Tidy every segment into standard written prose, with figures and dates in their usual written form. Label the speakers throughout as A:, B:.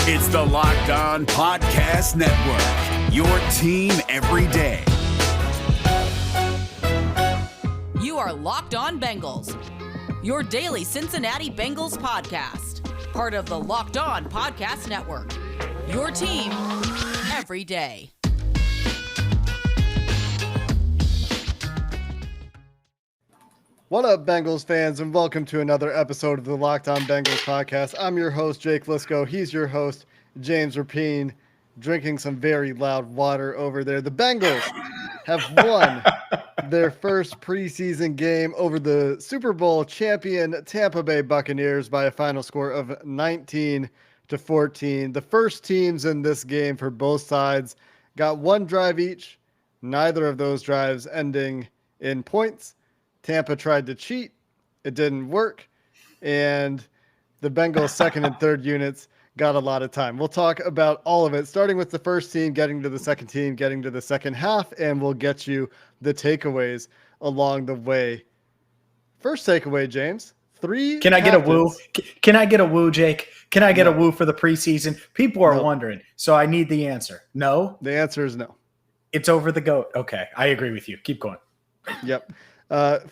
A: It's the Locked On Podcast Network, your team every day.
B: You are Locked On Bengals, your daily Cincinnati Bengals podcast. Part of the Locked On Podcast Network, your team every day.
C: What up, Bengals fans, and welcome to another episode of the Locked On Bengals podcast. I'm your host, Jake Liscow. He's your host, James Rapien, drinking some very loud water over there. The Bengals have won their first preseason game over the Super Bowl champion Tampa Bay Buccaneers by a final score of 19-14. The first teams in this game for both sides got one drive each, neither of those drives ending in points. Tampa tried to cheat. It didn't work. And the Bengals' second and third units got a lot of time. We'll talk about all of it, starting with the first team, getting to the second team, getting to the second half, and we'll get you the takeaways along the way. First takeaway, James.
D: Can I get a woo? Can I get a woo, Jake? Can I get a woo for the preseason? People are wondering, so I need the answer. No?
C: The answer is no.
D: It's over the GOAT. Okay, I agree with you. Keep going.
C: Yep.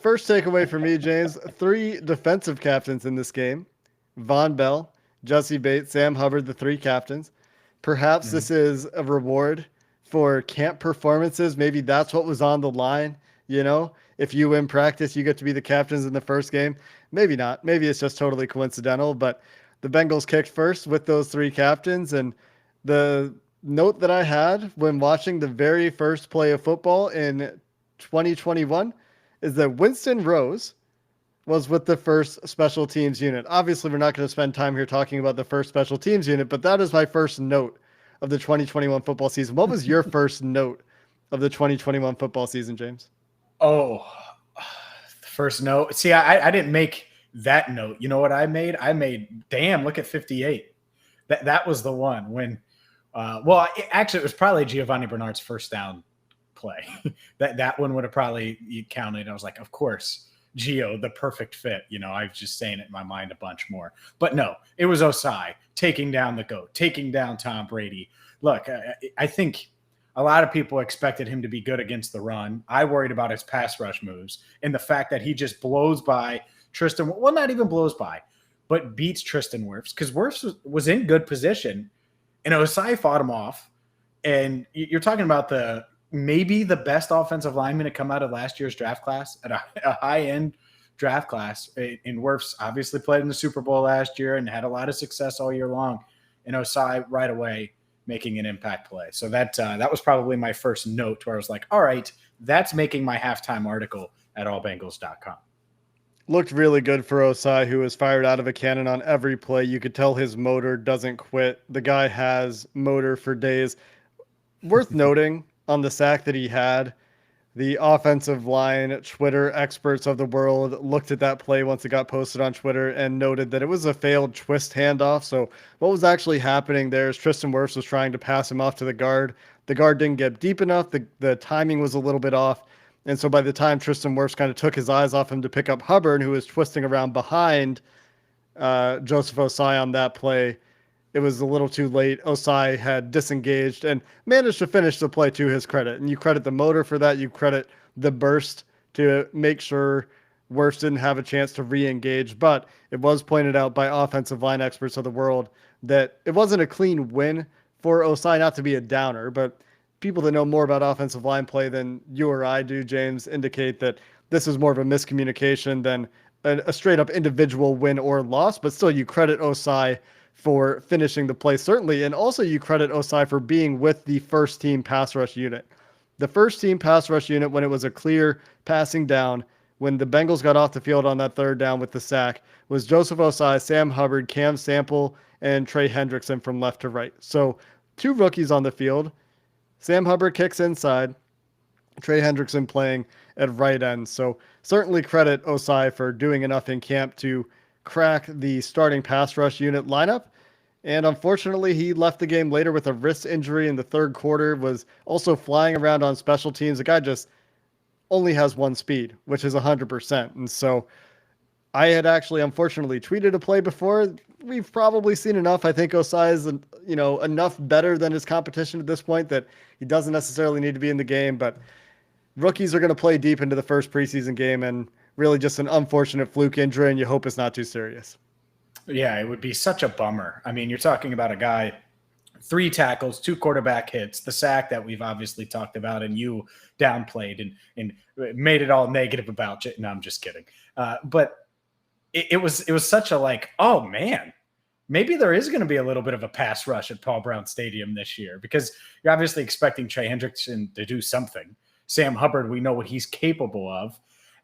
C: First takeaway for me, James, 3 defensive captains in this game. Von Bell, Jesse Bates, Sam Hubbard, the 3 captains. Perhaps this is a reward for camp performances. Maybe that's what was on the line. You know, if you win practice, you get to be the captains in the first game. Maybe not. Maybe it's just totally coincidental, but the Bengals kicked first with those 3 captains. And the note that I had when watching the very first play of football in 2021 is that Winston Rose was with the first special teams unit. Obviously, we're not going to spend time here talking about the first special teams unit, but that is my first note of the 2021 football season. What was your first note of the 2021 football season, James?
D: Oh, the first note. See, I didn't make that note. You know what I made? I made, damn, look at 58. That was the one when, actually, it was probably Giovanni Bernard's first down play. that one would have probably counted. I was like, of course, Gio, the perfect fit. You know, I was just saying it in my mind a bunch more. But no, it was Ossai taking down the GOAT, taking down Tom Brady. Look, I think a lot of people expected him to be good against the run. I worried about his pass rush moves and the fact that he just blows by Tristan. Well, not even blows by, but beats Tristan Wirfs because Wirfs was in good position and Ossai fought him off. And you're talking about maybe the best offensive lineman to come out of last year's draft class at a high-end draft class. And Wirfs obviously played in the Super Bowl last year and had a lot of success all year long. And Ossai right away making an impact play. So that was probably my first note where I was like, all right, that's making my halftime article at allbengals.com.
C: Looked really good for Ossai, who was fired out of a cannon on every play. You could tell his motor doesn't quit. The guy has motor for days. Worth noting, on the sack that he had, the offensive line Twitter experts of the world looked at that play once it got posted on Twitter and noted that it was a failed twist handoff. So what was actually happening there is Tristan Wirfs was trying to pass him off to the guard. The guard didn't get deep enough. The timing was a little bit off. And so by the time Tristan Wirfs kind of took his eyes off him to pick up Hubbard, who was twisting around behind Joseph Ossai on that play, it was a little too late. Ossai had disengaged and managed to finish the play to his credit. And you credit the motor for that. You credit the burst to make sure Wirfs didn't have a chance to re-engage. But it was pointed out by offensive line experts of the world that it wasn't a clean win for Ossai, not to be a downer, but people that know more about offensive line play than you or I do, James, indicate that this is more of a miscommunication than a straight up individual win or loss. But still, you credit Ossai for finishing the play, certainly. And also you credit Ossai for being with the first team pass rush unit. The first team pass rush unit, when it was a clear passing down, when the Bengals got off the field on that third down with the sack, was Joseph Ossai, Sam Hubbard, Cam Sample, and Trey Hendrickson from left to right. So 2 rookies on the field. Sam Hubbard kicks inside, Trey Hendrickson playing at right end. So certainly credit Ossai for doing enough in camp to crack the starting pass rush unit lineup. And unfortunately, he left the game later with a wrist injury in the third quarter, was also flying around on special teams. The guy just only has one speed, which is 100%. And so I had actually, unfortunately, tweeted a play before. we've probably seen enough. I think Ossai is, enough better than his competition at this point that he doesn't necessarily need to be in the game, but rookies are going to play deep into the first preseason game, and really just an unfortunate fluke injury, and you hope it's not too serious.
D: Yeah, it would be such a bummer. I mean, you're talking about a guy, 3 tackles, 2 quarterback hits, the sack that we've obviously talked about and you downplayed and made it all negative about it. No, I'm just kidding. But it was such a like, oh man, maybe there is going to be a little bit of a pass rush at Paul Brown Stadium this year, because you're obviously expecting Trey Hendrickson to do something. Sam Hubbard, we know what he's capable of.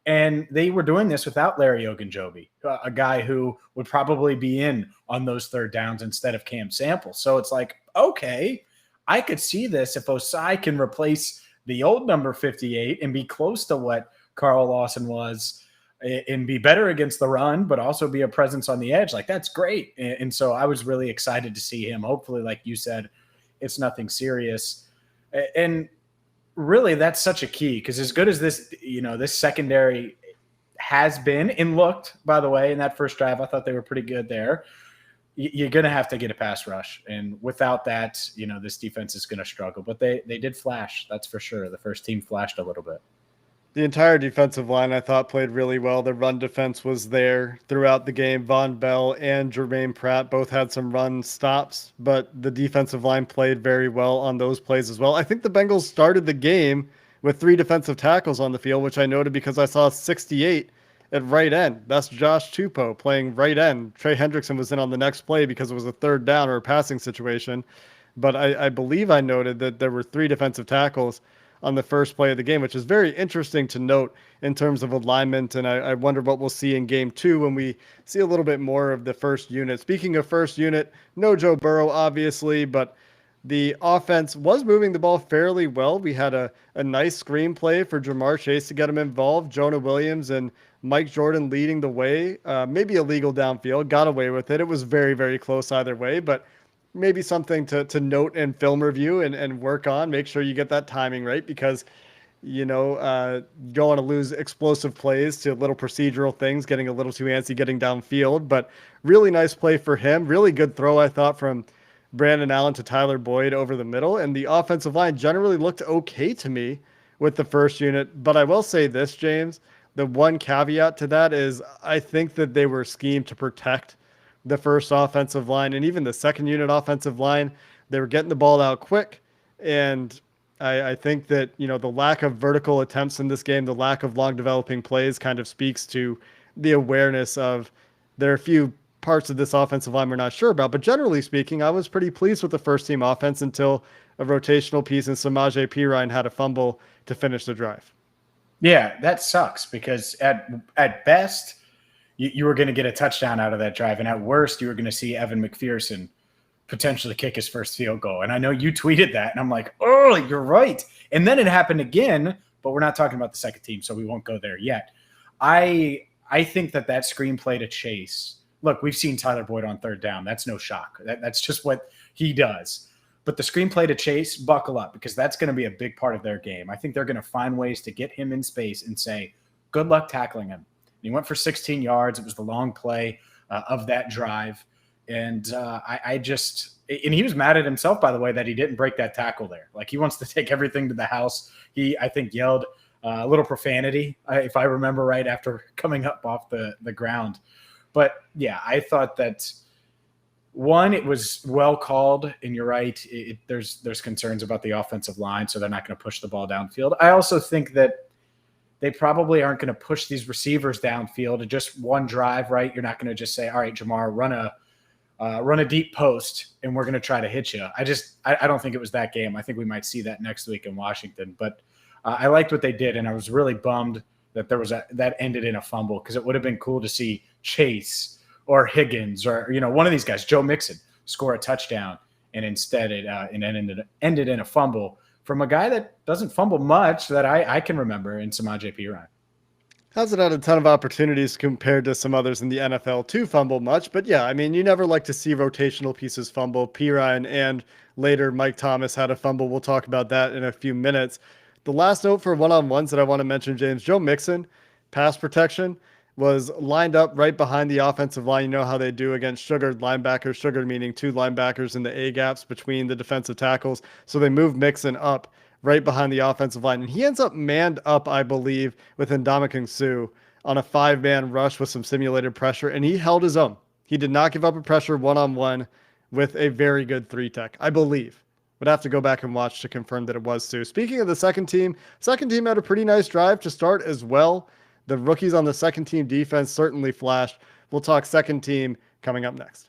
D: And they were doing this without Larry Ogunjobi, a guy who would probably be in on those third downs instead of Cam Sample. So it's like, okay, I could see this if Ossai can replace the old number 58 and be close to what Carl Lawson was and be better against the run, but also be a presence on the edge. Like, that's great. And so I was really excited to see him. Hopefully, like you said, it's nothing serious. And really, that's such a key, because as good as this, this secondary has been and looked, by the way, in that first drive, I thought they were pretty good there. You're going to have to get a pass rush. And without that, this defense is going to struggle. But they did flash, that's for sure. The first team flashed a little bit.
C: The entire defensive line, I thought, played really well. The run defense was there throughout the game. Von Bell and Jermaine Pratt both had some run stops, but the defensive line played very well on those plays as well. I think the Bengals started the game with 3 defensive tackles on the field, which I noted because I saw 68 at right end. That's Josh Tupou playing right end. Trey Hendrickson was in on the next play because it was a third down or a passing situation. But I believe I noted that there were 3 defensive tackles on the first play of the game, which is very interesting to note in terms of alignment. And I wonder what we'll see in game 2 when we see a little bit more of the first unit. Speaking of first unit, no Joe Burrow, obviously, but the offense was moving the ball fairly well. We had a nice screenplay for Jamar Chase to get him involved. Jonah Williams and Mike Jordan leading the way, maybe illegal downfield, got away with it. It was very, very close either way, but maybe something to note in film review and work on. Make sure you get that timing right, because you don't want to lose explosive plays to little procedural things, getting a little too antsy getting downfield. But really nice play for him. Really good throw, I thought, from Brandon Allen to Tyler Boyd over the middle. And the offensive line generally looked okay to me with the first unit. But I will say this, James, the one caveat to that is I think that they were schemed to protect the first offensive line and even the second unit offensive line. They were getting the ball out quick. And I think that, the lack of vertical attempts in this game, the lack of long developing plays kind of speaks to the awareness of there are a few parts of this offensive line we're not sure about. But generally speaking, I was pretty pleased with the first team offense until a rotational piece and Samaje Perine had a fumble to finish the drive.
D: Yeah, that sucks, because at best, you were going to get a touchdown out of that drive. And at worst, you were going to see Evan McPherson potentially kick his first field goal. And I know you tweeted that, and I'm like, oh, you're right. And then it happened again, but we're not talking about the second team, so we won't go there yet. I think that screenplay to Chase, look, we've seen Tyler Boyd on third down. That's no shock. That's just what he does. But the screenplay to Chase, buckle up, because that's going to be a big part of their game. I think they're going to find ways to get him in space and say, good luck tackling him. He went for 16 yards. It was the long play of that drive. And and he was mad at himself, by the way, that he didn't break that tackle there. Like, he wants to take everything to the house. He, I think, yelled a little profanity, if I remember right, after coming up off the ground. But yeah, I thought that, one, it was well called, and you're right. There's concerns about the offensive line, so they're not going to push the ball downfield. I also think that they probably aren't going to push these receivers downfield in just one drive, right? You're not going to just say, all right, Jamar, run a deep post, and we're going to try to hit you. I don't think it was that game. I think we might see that next week in Washington. But I liked what they did, and I was really bummed that that ended in a fumble, because it would have been cool to see Chase or Higgins or one of these guys, Joe Mixon, score a touchdown, and instead it ended in a fumble from a guy that doesn't fumble much that I can remember in Samaje Perine.
C: Hasn't had a ton of opportunities compared to some others in the NFL to fumble much, but yeah, I mean, you never like to see rotational pieces fumble. Perine and later Mike Thomas had a fumble. We'll talk about that in a few minutes. The last note for one-on-ones that I want to mention, James, Joe Mixon, pass protection, was lined up right behind the offensive line. You know how they do against sugared linebackers, sugared meaning two linebackers in the A gaps between the defensive tackles. So they moved Mixon up right behind the offensive line. And he ends up manned up, I believe, with Ndamukong Suh on a 5-man rush with some simulated pressure. And he held his own. He did not give up a pressure one-on-one with a very good 3-tech, I believe. Would have to go back and watch to confirm that it was Suh. Speaking of the second team had a pretty nice drive to start as well. The rookies on the second team defense certainly flashed. We'll talk second team coming up next.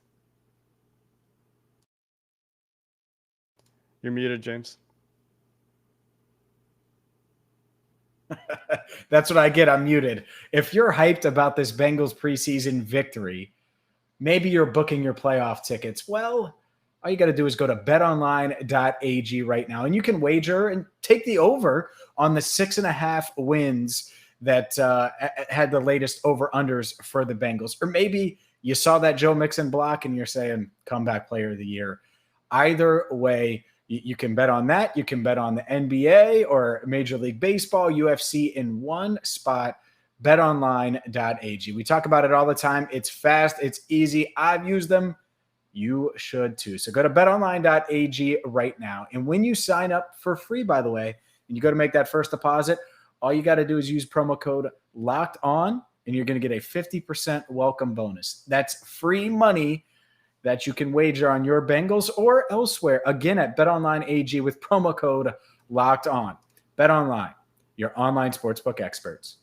C: You're muted, James.
D: That's what I get. I'm muted. If you're hyped about this Bengals preseason victory, maybe you're booking your playoff tickets. Well, all you got to do is go to betonline.ag right now, and you can wager and take the over on the 6.5 wins that had the latest over-unders for the Bengals. Or maybe you saw that Joe Mixon block and you're saying comeback player of the year. Either way, you can bet on that. You can bet on the NBA or Major League Baseball, UFC in one spot, betonline.ag. We talk about it all the time. It's fast. It's easy. I've used them. You should too. So go to betonline.ag right now. And when you sign up for free, by the way, and you go to make that first deposit, all you got to do is use promo code LOCKED ON, and you're going to get a 50% welcome bonus. That's free money that you can wager on your Bengals or elsewhere. Again, at BetOnline AG with promo code LOCKED ON. BetOnline, your online sportsbook experts.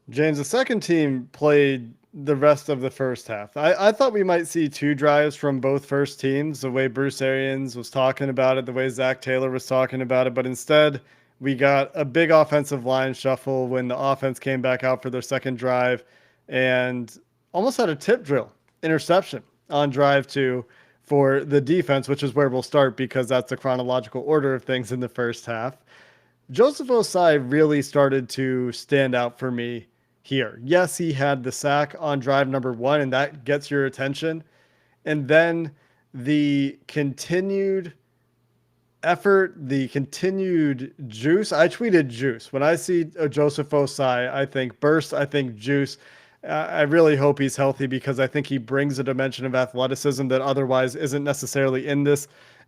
C: James, the second team played the rest of the first half. I thought we might see 2 drives from both first teams, the way Bruce Arians was talking about it, the way Zach Taylor was talking about it, but instead we got a big offensive line shuffle when the offense came back out for their second drive and almost had a tip drill interception on drive 2 for the defense, which is where we'll start because that's the chronological order of things in the first half. Joseph Ossai really started to stand out for me here. Yes, he had the sack on drive number 1, and that gets your attention. And then the continued effort, the continued juice. I tweeted juice. When I see Joseph Ossai, I think burst, I think juice. I really hope he's healthy because I think he brings a dimension of athleticism that otherwise isn't necessarily in this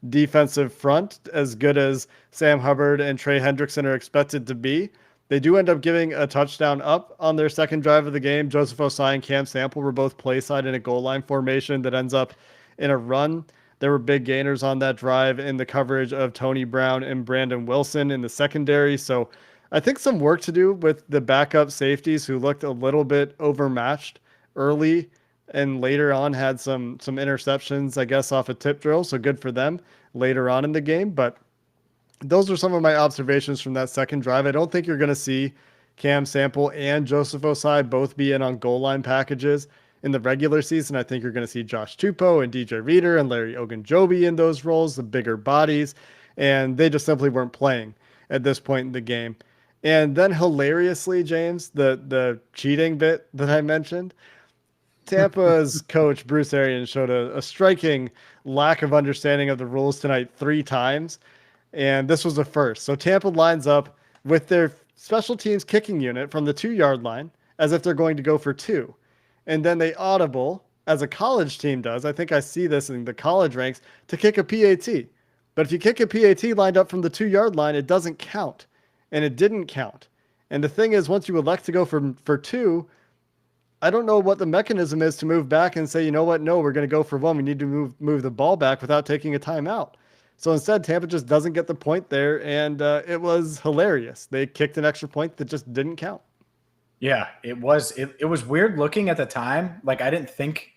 C: defensive front as good as Sam Hubbard and Trey Hendrickson are expected to be. They do end up giving a touchdown up on their second drive of the game. Joseph Ossai and Cam Sample were both play side in a goal line formation that ends up in a run. There were big gainers on that drive in the coverage of Tony Brown and Brandon Wilson in the secondary. So I think some work to do with the backup safeties who looked a little bit overmatched early and later on had some interceptions, I guess, off a tip drill. So good for them later on in the game. But those are some of my observations from that second drive. I don't think you're going to see Cam Sample and Joseph Ossai both be in on goal line packages in the regular season. I think you're going to see Josh Tupou and DJ Reader and Larry Ogunjobi in those roles, the bigger bodies, and they just simply weren't playing at this point in the game. And then hilariously, James, the cheating bit that I mentioned, Tampa's coach, Bruce Arians, showed a striking lack of understanding of the rules tonight 3 times. And this was the first. So Tampa lines up with their special teams kicking unit from the 2-yard line as if they're going to go for 2. And then they audible, as a college team does, I think I see this in the college ranks, to kick a PAT. But if you kick a PAT lined up from the 2-yard line, it doesn't count. And it didn't count. And the thing is, once you elect to go for 2, I don't know what the mechanism is to move back and say, you know what, no, we're going to go for 1. We need to move the ball back without taking a timeout. So instead, Tampa just doesn't get the point there, and it was hilarious. They kicked an extra point that just didn't count.
D: Yeah, it was weird looking at the time. Like, I didn't think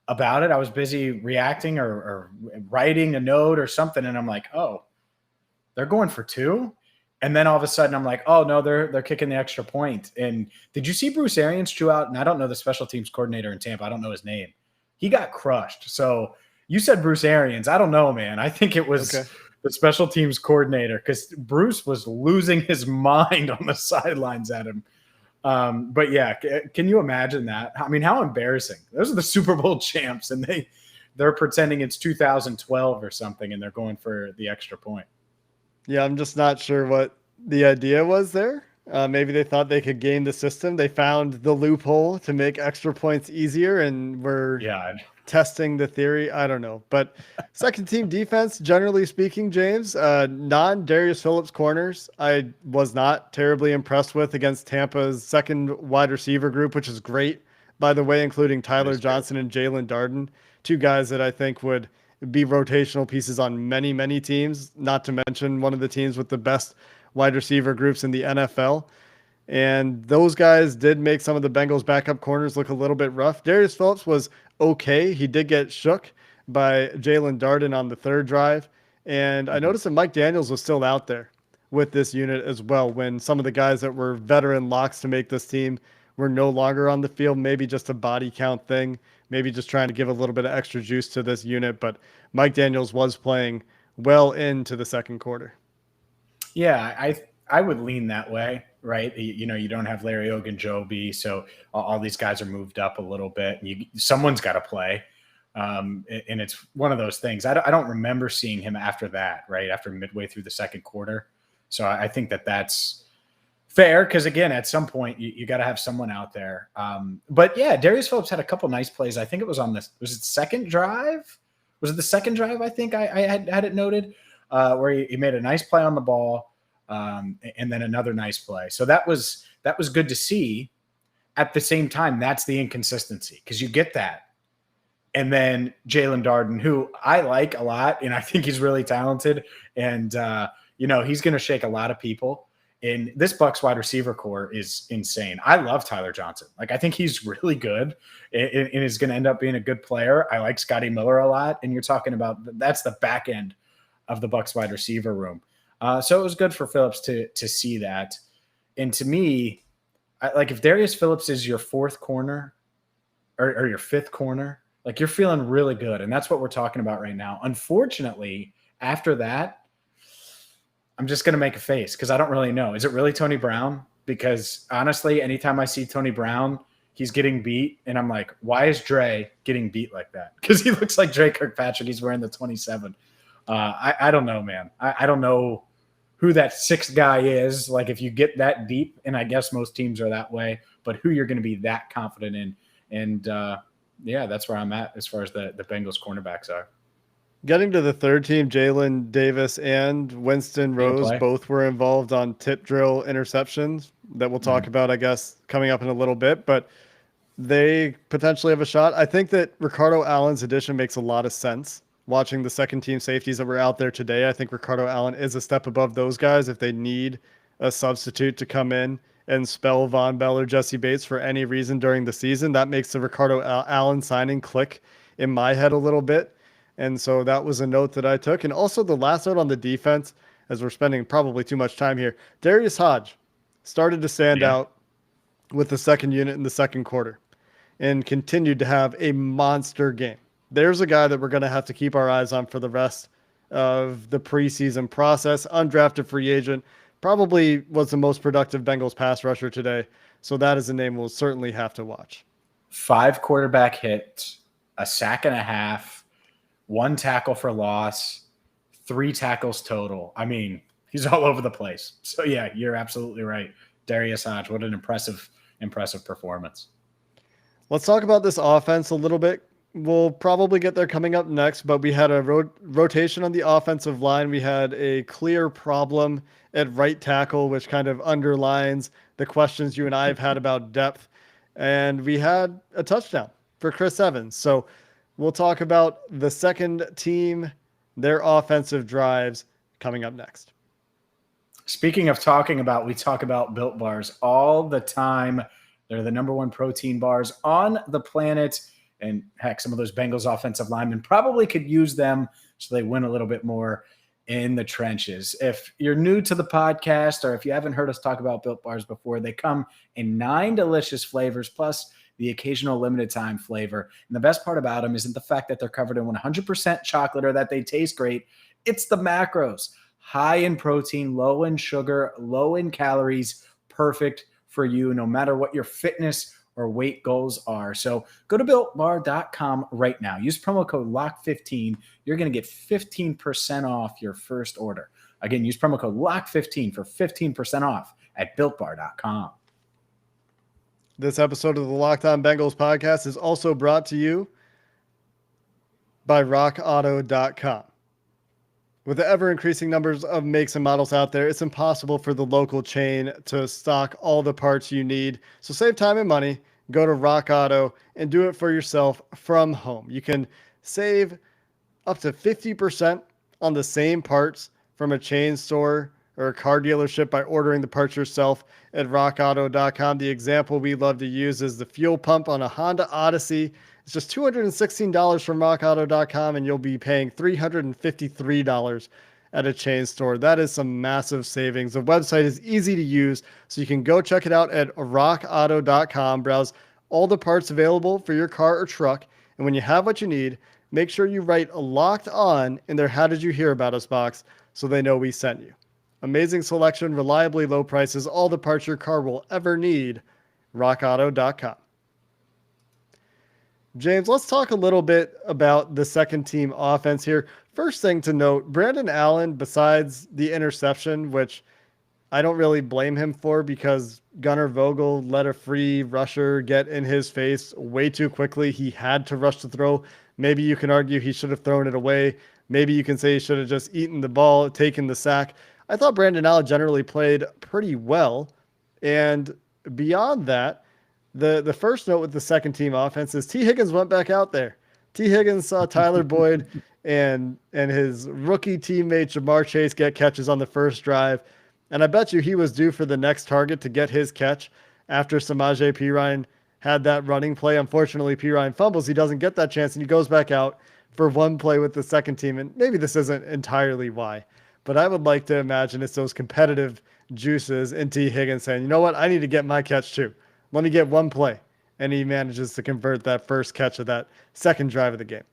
D: about it. I was busy reacting or writing a note or something, and I'm like, oh, they're going for 2? And then all of a sudden I'm like, oh, no, they're kicking the extra point. And did you see Bruce Arians chew out? And I don't know the special teams coordinator in Tampa. I don't know his name. He got crushed. So you said Bruce Arians. I don't know, man. I think it was the special teams coordinator because Bruce was losing his mind on the sidelines at him. But yeah, can you imagine that? I mean, how embarrassing. Those are the Super Bowl champs, and they're pretending it's 2012 or something, and they're going for the extra point.
C: Yeah, I'm just not sure what the idea was there. Maybe they thought they could game the system. They found the loophole to make extra points easier and were testing the theory. I don't know. But second team defense, generally speaking, James, non-Darius Phillips corners, I was not terribly impressed with against Tampa's second wide receiver group, which is great, by the way, including Tyler Johnson and Jalen Darden, two guys that I think would be rotational pieces on many, many teams, not to mention one of the teams with the best wide receiver groups in the NFL. And those guys did make some of the Bengals backup corners look a little bit rough. Darius Phillips was okay. He did get shook by Jalen Darden on the third drive. And I noticed that Mike Daniels was still out there with this unit as well when some of the guys that were veteran locks to make this team were no longer on the field. Maybe just a body count thing, maybe just trying to give a little bit of extra juice to this unit. But Mike Daniels was playing well into the second quarter.
D: Yeah, I would lean that way, right? You don't have Larry Ogunjobi, so all these guys are moved up a little bit. And someone's got to play, and it's one of those things. I don't remember seeing him after that, right? After midway through the second quarter. So I think that's fair because, again, at some point you got to have someone out there. But, yeah, Darius Phillips had a couple nice plays. I think it was on this – was it second drive? Was it the second drive I think I had it noted? Where he made a nice play on the ball and then another nice play. So that was good to see. At the same time, that's the inconsistency because you get that. And then Jalen Darden, who I like a lot, and I think he's really talented. And, he's going to shake a lot of people. And this Bucs wide receiver core is insane. I love Tyler Johnson. Like, I think he's really good and is going to end up being a good player. I like Scotty Miller a lot. And you're talking about that's the back end of the Bucs wide receiver room. So it was good for Phillips to see that. And to me, if Darius Phillips is your fourth corner or your fifth corner, like you're feeling really good. And that's what we're talking about right now. Unfortunately, after that, I'm just going to make a face because I don't really know. Is it really Tony Brown? Because honestly, anytime I see Tony Brown, he's getting beat. And I'm like, why is Dre getting beat like that? Because he looks like Dre Kirkpatrick. He's wearing the 27. I don't know, man. I don't know who that sixth guy is. Like if you get that deep, and I guess most teams are that way, but who you're going to be that confident in. And that's where I'm at as far as the Bengals cornerbacks are.
C: Getting to the third team, Jalen Davis and Winston Rose both were involved on tip drill interceptions that we'll talk about, I guess, coming up in a little bit, but they potentially have a shot. I think that Ricardo Allen's addition makes a lot of sense. Watching the second team safeties that were out there today, I think Ricardo Allen is a step above those guys if they need a substitute to come in and spell Von Bell or Jesse Bates for any reason during the season. That makes the Ricardo Allen signing click in my head a little bit. And so that was a note that I took. And also the last note on the defense, as we're spending probably too much time here, Darius Hodge started to stand out with the second unit in the second quarter and continued to have a monster game. There's a guy that we're going to have to keep our eyes on for the rest of the preseason process. Undrafted free agent, probably was the most productive Bengals pass rusher today. So that is a name we'll certainly have to watch.
D: 5 quarterback hits, a sack and a half, 1 tackle for loss, 3 tackles total. I mean, he's all over the place. So, yeah, you're absolutely right. Darius Hodge, what an impressive performance.
C: Let's talk about this offense a little bit. We'll probably get there coming up next, but we had a rotation on the offensive line. We had a clear problem at right tackle, which kind of underlines the questions you and I have had about depth. And we had a touchdown for Chris Evans. So we'll talk about the second team, their offensive drives coming up next.
D: Speaking of talking about, we talk about Built Bars all the time. They're the number 1 protein bars on the planet. And heck, some of those Bengals offensive linemen probably could use them so they win a little bit more in the trenches. If you're new to the podcast or if you haven't heard us talk about Built Bars before, they come in 9 delicious flavors plus the occasional limited time flavor. And the best part about them isn't the fact that they're covered in 100% chocolate or that they taste great. It's the macros. High in protein, low in sugar, low in calories, perfect for you no matter what your fitness or weight goals are. So go to BuiltBar.com right now. Use promo code LOCK15. You're going to get 15% off your first order. Again, use promo code LOCK15 for 15% off at BuiltBar.com.
C: This episode of the Locked On Bengals podcast is also brought to you by RockAuto.com. With the ever-increasing numbers of makes and models out there, it's impossible for the local chain to stock all the parts you need. So save time and money. Go to Rock Auto and do it for yourself from home. You can save up to 50% on the same parts from a chain store or a car dealership by ordering the parts yourself at rockauto.com. The example we love to use is the fuel pump on a Honda Odyssey. It's just $216 from rockauto.com, and you'll be paying $353 at a chain store. That is some massive savings. The website is easy to use, so you can go check it out at rockauto.com. Browse all the parts available for your car or truck, and when you have what you need, make sure you write a Locked On in their How Did You Hear About Us box so they know we sent you. Amazing selection, reliably low prices, all the parts your car will ever need. rockauto.com. James, let's talk a little bit about the second team offense here. First thing to note, Brandon Allen, besides the interception, which I don't really blame him for because Gunnar Vogel let a free rusher get in his face way too quickly. He had to rush the throw. Maybe you can argue he should have thrown it away. Maybe you can say he should have just eaten the ball, taken the sack. I thought Brandon Allen generally played pretty well. And beyond that, the first note with the second team offense is T. Higgins went back out there. T. Higgins saw Tyler Boyd and his rookie teammate Jamar Chase get catches on the first drive. And I bet you he was due for the next target to get his catch after Samaje Perine had that running play. Unfortunately, Perine fumbles. He doesn't get that chance, and he goes back out for one play with the second team. And maybe this isn't entirely why, but I would like to imagine it's those competitive juices in T. Higgins saying, you know what, I need to get my catch too. Let me get one play. And he manages to convert that first catch of that second drive of the game.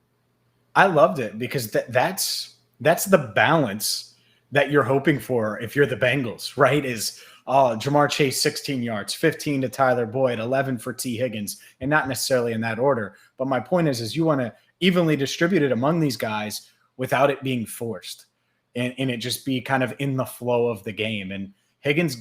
D: I loved it because that's the balance that you're hoping for if you're the Bengals, right? Is Jamar Chase 16 yards, 15 to Tyler Boyd, 11 for T. Higgins, and not necessarily in that order. But my point is you want to evenly distribute it among these guys without it being forced and it just be kind of in the flow of the game. And Higgins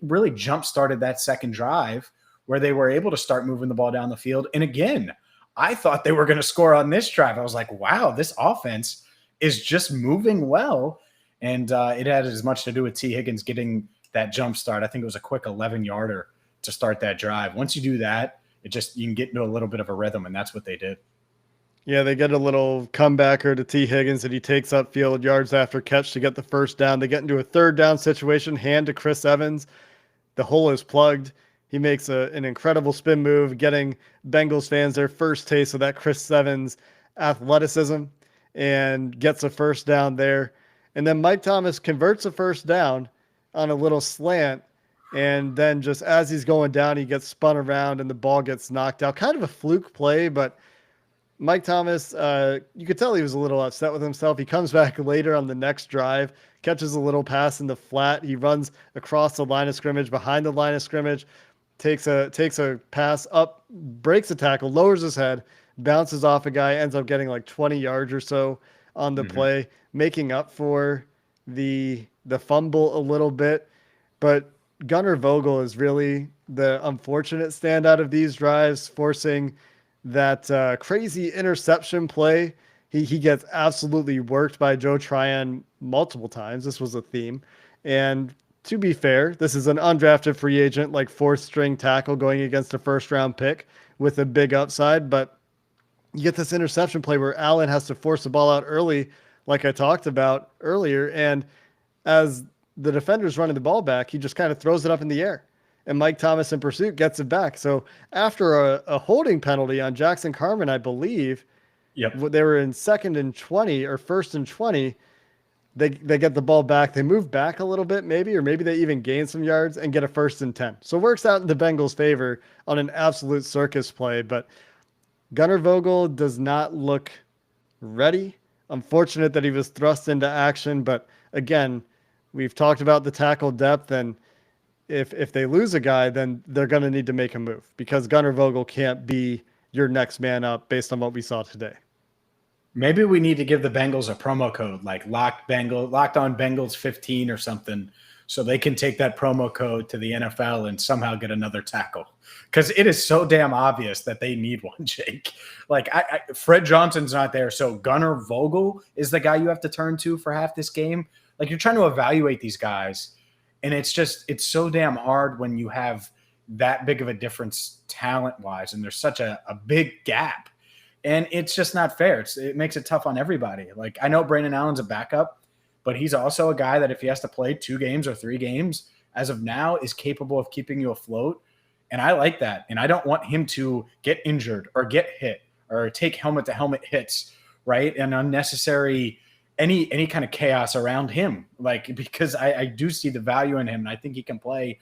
D: really jump-started that second drive where they were able to start moving the ball down the field. And again, I thought they were going to score on this drive. I was like, wow, this offense is just moving well. And it had as much to do with T. Higgins getting that jump start. I think it was a quick 11-yarder to start that drive. Once you do that, you can get into a little bit of a rhythm, and that's what they did.
C: Yeah, they get a little comebacker to T. Higgins that he takes upfield yards after catch to get the first down. They get into a third down situation, hand to Chris Evans. The hole is plugged. He makes an incredible spin move, getting Bengals fans their first taste of that Chris Evans athleticism and gets a first down there. And then Mike Thomas converts a first down on a little slant. And then just as he's going down, he gets spun around and the ball gets knocked out. Kind of a fluke play, but Mike Thomas, you could tell he was a little upset with himself. He comes back later on the next drive, catches a little pass in the flat. He runs across the line of scrimmage, behind the line of scrimmage, takes a pass up, breaks a tackle, lowers his head, bounces off a guy, ends up getting like 20 yards or so on the play, making up for the fumble a little bit. But Gunnar Vogel is really the unfortunate standout of these drives, forcing that crazy interception play. He gets absolutely worked by Joe Tryon multiple times. This was a theme. And to be fair, this is an undrafted free agent, like fourth string tackle going against a first round pick with a big upside. But you get this interception play where Allen has to force the ball out early, like I talked about earlier. And as the defender's running the ball back, he just kind of throws it up in the air. And Mike Thomas in pursuit gets it back. So after a holding penalty on Jackson Carman, I believe, they were in second and 20 or first and 20. They get the ball back. They move back a little bit maybe, or maybe they even gain some yards and get a first and 10. So it works out in the Bengals' favor on an absolute circus play. But Gunnar Vogel does not look ready. Unfortunate that he was thrust into action. But again, we've talked about the tackle depth, and if they lose a guy, then they're going to need to make a move because Gunnar Vogel can't be your next man up based on what we saw today.
D: Maybe we need to give the Bengals a promo code like Locked On Bengals 15 or something, so they can take that promo code to the NFL and somehow get another tackle. Because it is so damn obvious that they need one, Jake. Like, Fred Johnson's not there, so Gunnar Vogel is the guy you have to turn to for half this game. Like, you're trying to evaluate these guys, and it's so damn hard when you have that big of a difference talent-wise, and there's such a big gap. And it's just not fair. It makes it tough on everybody. Like, I know Brandon Allen's a backup, but he's also a guy that if he has to play 2 games or 3 games, as of now, is capable of keeping you afloat. And I like that. And I don't want him to get injured or get hit or take helmet-to-helmet hits, right? And unnecessary any kind of chaos around him. Like, because I do see the value in him, and I think he can play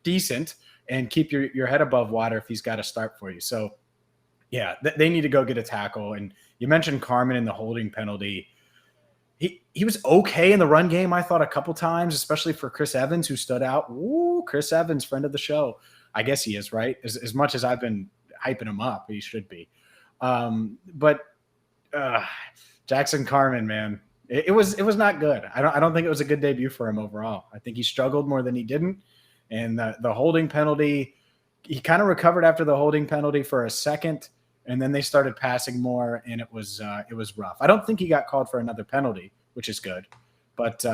D: decent and keep your head above water if he's got to start for you. So, yeah, they need to go get a tackle. And you mentioned Carman and the holding penalty. He was okay in the run game, I thought, a couple times, especially for Chris Evans, who stood out. Ooh, Chris Evans, friend of the show. I guess he is, right? As much as I've been hyping him up, he should be. But Jackson Carman, man, it was not good. I don't think it was a good debut for him overall. I think he struggled more than he didn't. And the holding penalty, he kind of recovered after the holding penalty for a second, and then they started passing more, and it was rough. I don't think he got called for another penalty, which is good, but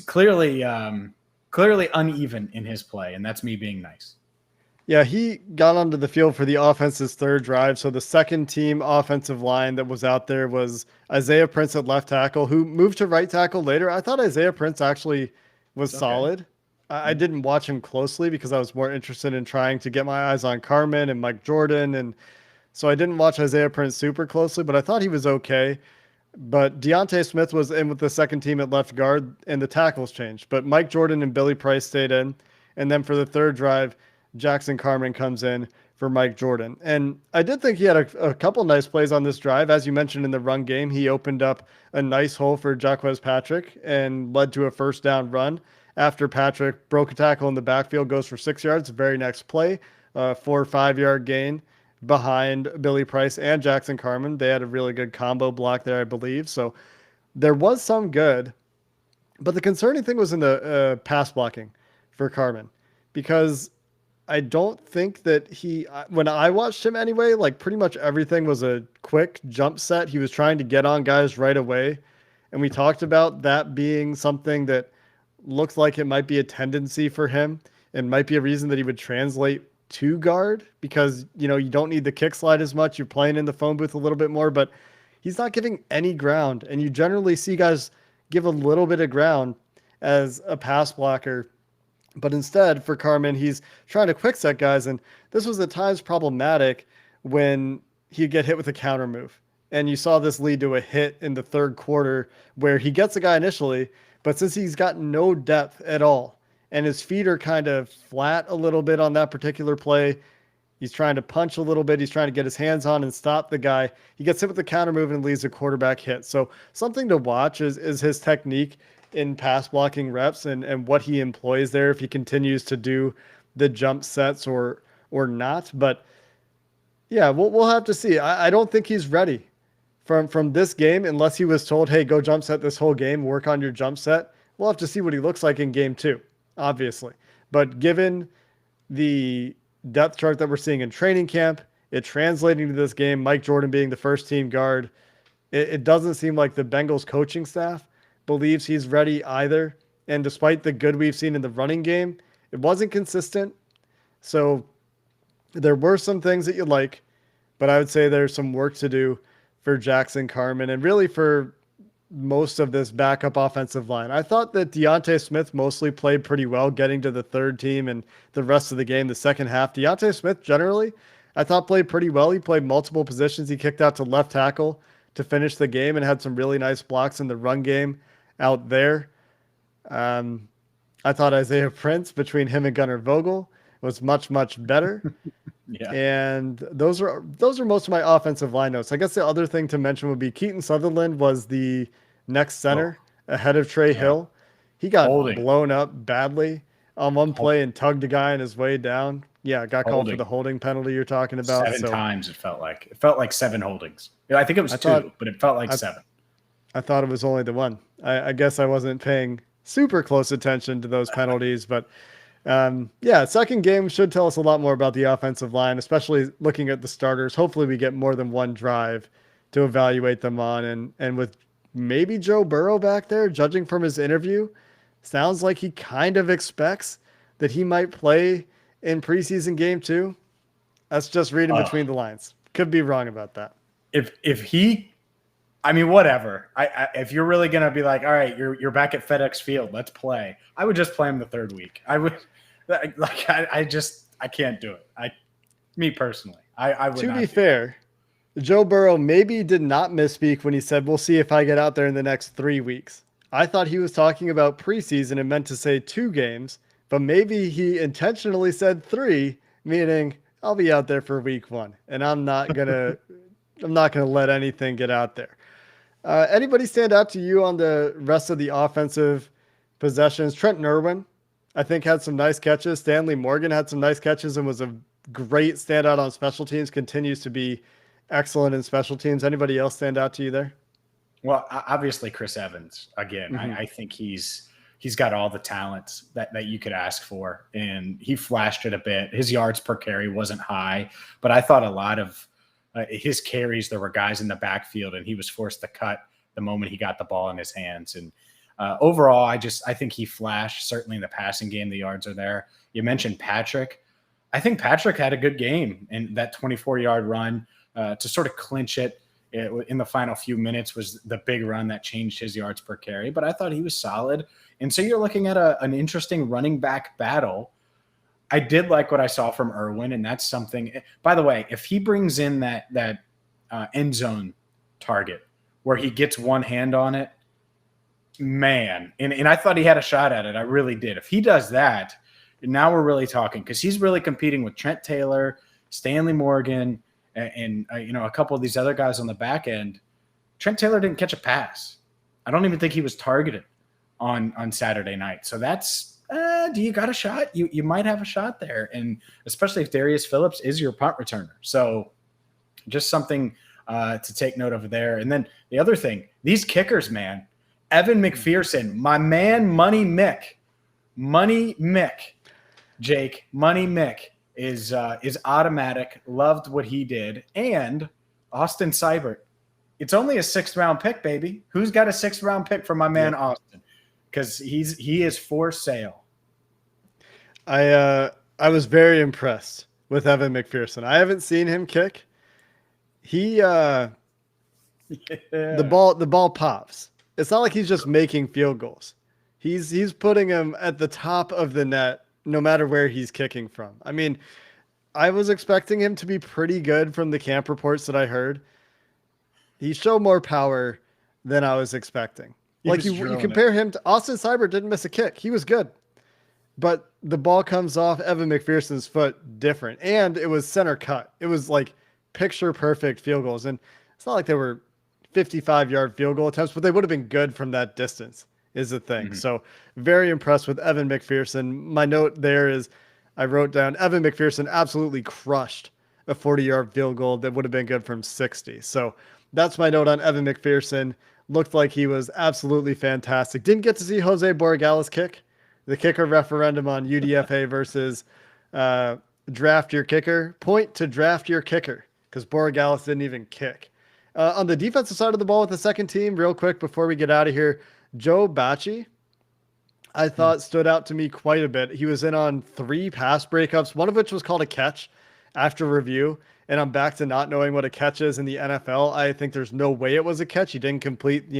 D: clearly uneven in his play, and that's me being nice.
C: Yeah, he got onto the field for the offense's third drive. So the second team offensive line that was out there was Isaiah Prince at left tackle, who moved to right tackle later. I thought Isaiah Prince actually was solid. I didn't watch him closely because I was more interested in trying to get my eyes on Carman and Mike Jordan. And so I didn't watch Isaiah Prince super closely, but I thought he was okay. But Deontay Smith was in with the second team at left guard, and the tackles changed. But Mike Jordan and Billy Price stayed in. And then for the third drive, Jackson Carman comes in for Mike Jordan. And I did think he had a couple nice plays on this drive. As you mentioned in the run game, he opened up a nice hole for Jaquez Patrick and led to a first down run. After Patrick broke a tackle in the backfield, goes for 6 yards. The very next play, 4 or 5 yard gain behind Billy Price and Jackson Carman. They had a really good combo block there, I believe. So there was some good. But the concerning thing was in the pass blocking for Carman, because I don't think that when I watched him anyway, like pretty much everything was a quick jump set. He was trying to get on guys right away. And we talked about that being something that looks like it might be a tendency for him and might be a reason that he would translate to guard, because, you don't need the kick slide as much. You're playing in the phone booth a little bit more, but he's not giving any ground. And you generally see guys give a little bit of ground as a pass blocker. But instead, for Carman, he's trying to quick set guys. And this was at times problematic when he'd get hit with a counter move. And you saw this lead to a hit in the third quarter where he gets a guy initially, but since he's got no depth at all and his feet are kind of flat a little bit on that particular play, he's trying to punch a little bit. He's trying to get his hands on and stop the guy. He gets hit with the counter move and leaves a quarterback hit. So something to watch is his technique in pass blocking reps and what he employs there, if he continues to do the jump sets or not. But yeah, we'll have to see. I don't think he's ready from this game unless he was told, hey, go jump set this whole game, work on your jump set. We'll have to see what he looks like in game 2, obviously. But given the depth chart that we're seeing in training camp, it translating to this game, Mike Jordan being the first team guard, it doesn't seem like the Bengals coaching staff believes he's ready either. And despite the good we've seen in the running game, it wasn't consistent. So there were some things that you like, but I would say there's some work to do for Jackson Carman and really for most of this backup offensive line. I thought that Deontay Smith mostly played pretty well getting to the third team and the rest of the game, the second half. Deontay Smith generally, I thought played pretty well. He played multiple positions. He kicked out to left tackle to finish the game and had some really nice blocks in the run game out there. I thought Isaiah Prince, between him and Gunnar Vogel, was much, much better.
D: Yeah.
C: And those are most of my offensive line notes. I guess the other thing to mention would be Keaton Sutherland was the next center ahead of Trey Hill. He got blown up badly on one play and tugged a guy on his way down. Yeah, got called for the holding penalty you're talking about.
D: 7 times it felt like. It felt like 7 holdings. Yeah, I think it was 2, but it felt like 7.
C: I thought it was only the one. I guess I wasn't paying super close attention to those penalties. But yeah, second game should tell us a lot more about the offensive line, especially looking at the starters. Hopefully we get more than one drive to evaluate them on. And with maybe Joe Burrow back there, judging from his interview, sounds like he kind of expects that he might play in preseason game 2. That's just reading between the lines. Could be wrong about that.
D: If he, I mean, whatever. If you're really gonna be like, all right, you're back at FedEx Field, let's play. I would just play him the third week. I would, I can't do it. Me personally, I would.
C: To be fair, Joe Burrow maybe did not misspeak when he said, "We'll see if I get out there in the next 3 weeks." I thought he was talking about preseason and meant to say 2 games, but maybe he intentionally said 3, meaning I'll be out there for week 1, and I'm not gonna let anything get out there. Anybody stand out to you on the rest of the offensive possessions? Trent Irwin, I think, had some nice catches. Stanley Morgan had some nice catches and was a great standout on special teams. Continues to be excellent in special teams. Anybody else stand out to you there?
D: Well, obviously Chris Evans. Again, I think he's got all the talents that you could ask for, and he flashed it a bit. His yards per carry wasn't high, but I thought a lot of his carries, there were guys in the backfield, and he was forced to cut the moment he got the ball in his hands. And overall, I think he flashed. Certainly in the passing game, the yards are there. You mentioned Patrick. I think Patrick had a good game, and that 24-yard run to sort of clinch it in the final few minutes was the big run that changed his yards per carry. But I thought he was solid. And so you're looking at an interesting running back battle. I did like what I saw from Irwin, and that's something. By the way, if he brings in that end zone target where he gets one hand on it, man, and I thought he had a shot at it. I really did. If he does that, now we're really talking, because he's really competing with Trent Taylor, Stanley Morgan, and a couple of these other guys on the back end. Trent Taylor didn't catch a pass. I don't even think he was targeted on Saturday night. So that's do you got a shot? You might have a shot there, and especially if Darius Phillips is your punt returner. So just something to take note of there. And then the other thing, these kickers, man, Evan McPherson, my man, Money Mick, Jake, Money Mick is automatic. Loved what he did. And Austin Seibert. It's only a 6th round pick, baby. Who's got a 6th round pick for my man Austin? Because he is for sale.
C: I was very impressed with Evan McPherson. I haven't seen him kick. The ball pops. It's not like he's just making field goals. He's putting him at the top of the net no matter where he's kicking from. I mean, I was expecting him to be pretty good from the camp reports that I heard. He showed more power than I was expecting. Like you compare him to Austin Seibert, didn't miss a kick. He was good. But the ball comes off Evan McPherson's foot different. And it was center cut. It was like picture perfect field goals. And it's not like they were 55-yard field goal attempts, but they would have been good from that distance is the thing. Mm-hmm. So very impressed with Evan McPherson. My note there is I wrote down Evan McPherson absolutely crushed a 40-yard field goal that would have been good from 60. So that's my note on Evan McPherson. Looked like he was absolutely fantastic. Didn't get to see Jose Borregales kick. The kicker referendum on UDFA versus draft your kicker. Point to draft your kicker because Borregales didn't even kick. On the defensive side of the ball with the second team, real quick before we get out of here, Joe Bacci, I thought stood out to me quite a bit. He was in on 3 pass breakups, one of which was called a catch after review. And I'm back to not knowing what a catch is in the NFL. I think there's no way it was a catch. He didn't complete,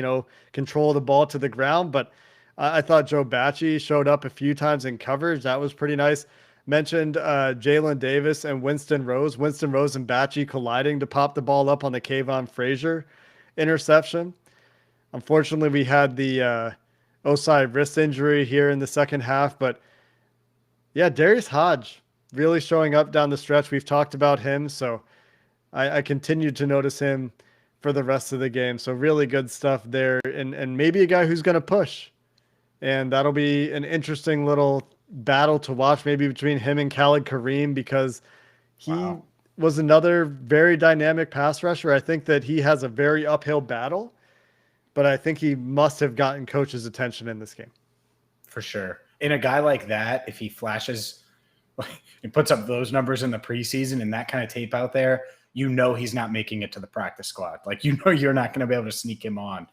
C: control the ball to the ground. But I thought Joe Bacci showed up a few times in coverage. That was pretty nice. Mentioned Jalen Davis and Winston Rose. Winston Rose and Bacci colliding to pop the ball up on the Kayvon Frazier interception. Unfortunately, we had the Ossai wrist injury here in the second half. But, yeah, Darius Hodge really showing up down the stretch. We've talked about him, so I continued to notice him for the rest of the game. So really good stuff there, and maybe a guy who's going to push. And that'll be an interesting little battle to watch, maybe between him and Khalid Kareem, because he was another very dynamic pass rusher. I think that he has a very uphill battle, but I think he must have gotten coach's attention in this game.
D: for sure. In a guy like that, if he flashes, he puts up those numbers in the preseason and that kind of tape out there, he's not making it to the practice squad. Like, you're not going to be able to sneak him on.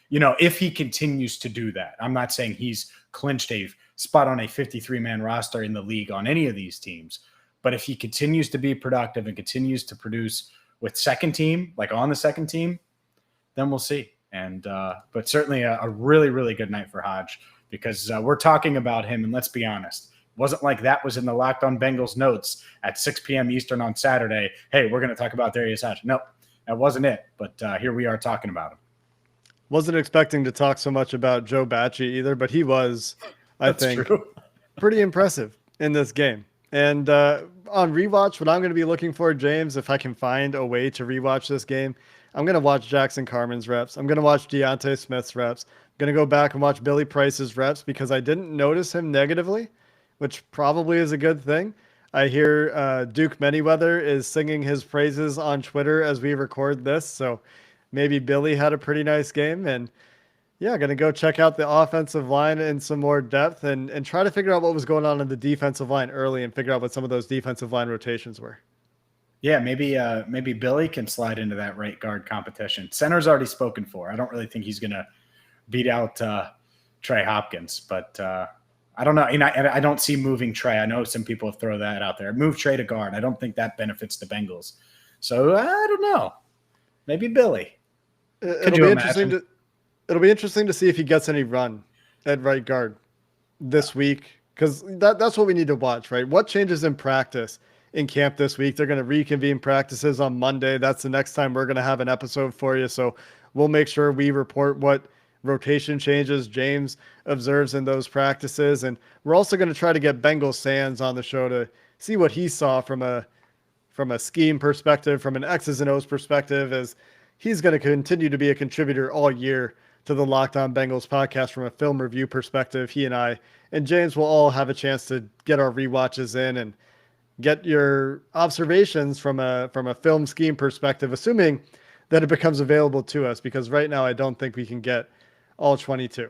D: If he continues to do that, I'm not saying he's clinched a spot on a 53-man roster in the league on any of these teams, but if he continues to be productive and continues to produce with second team, like on the second team, then we'll see. And but certainly a really, really good night for Hodge, because we're talking about him. And let's be honest, it wasn't like that was in the Locked On Bengals notes at 6 p.m. Eastern on Saturday. Hey, we're going to talk about Darius Hodge. Nope, that wasn't it. But here we are talking about him.
C: Wasn't expecting to talk so much about Joe Bacci either, but he was, I think, pretty impressive in this game. And on rewatch, what I'm going to be looking for, James, if I can find a way to rewatch this game, I'm going to watch Jackson Carman's reps. I'm going to watch Deontay Smith's reps. I'm going to go back and watch Billy Price's reps because I didn't notice him negatively, which probably is a good thing. I hear Duke Manyweather is singing his praises on Twitter as we record this, so maybe Billy had a pretty nice game. And yeah, going to go check out the offensive line in some more depth and try to figure out what was going on in the defensive line early and figure out what some of those defensive line rotations were.
D: Yeah, maybe Billy can slide into that right guard competition. Center's already spoken for. I don't really think he's going to beat out Trey Hopkins, but I don't know. I don't see moving Trey. I know some people throw that out there. Move Trey to guard. I don't think that benefits the Bengals. So I don't know. Maybe Billy.
C: It'll be interesting to see if he gets any run at right guard this week, because that's what we need to watch, right? What changes in practice in camp this week? They're going to reconvene practices on Monday. That's the next time we're going to have an episode for you. So we'll make sure we report what rotation changes James observes in those practices. And we're also going to try to get Bengals Sands on the show to see what he saw from a scheme perspective, from an X's and O's perspective, as he's going to continue to be a contributor all year to the Locked On Bengals podcast from a film review perspective. He and I and James will all have a chance to get our rewatches in and get your observations from a film scheme perspective, assuming that it becomes available to us, because right now I don't think we can get all 22.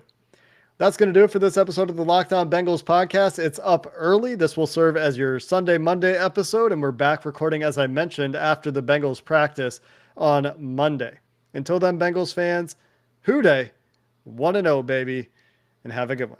C: That's going to do it for this episode of the Locked On Bengals podcast. It's up early. This will serve as your Sunday, Monday episode, and we're back recording, as I mentioned, after the Bengals practice on Monday. Until then, Bengals fans, Hoo Day, 1-0, baby, and have a good one.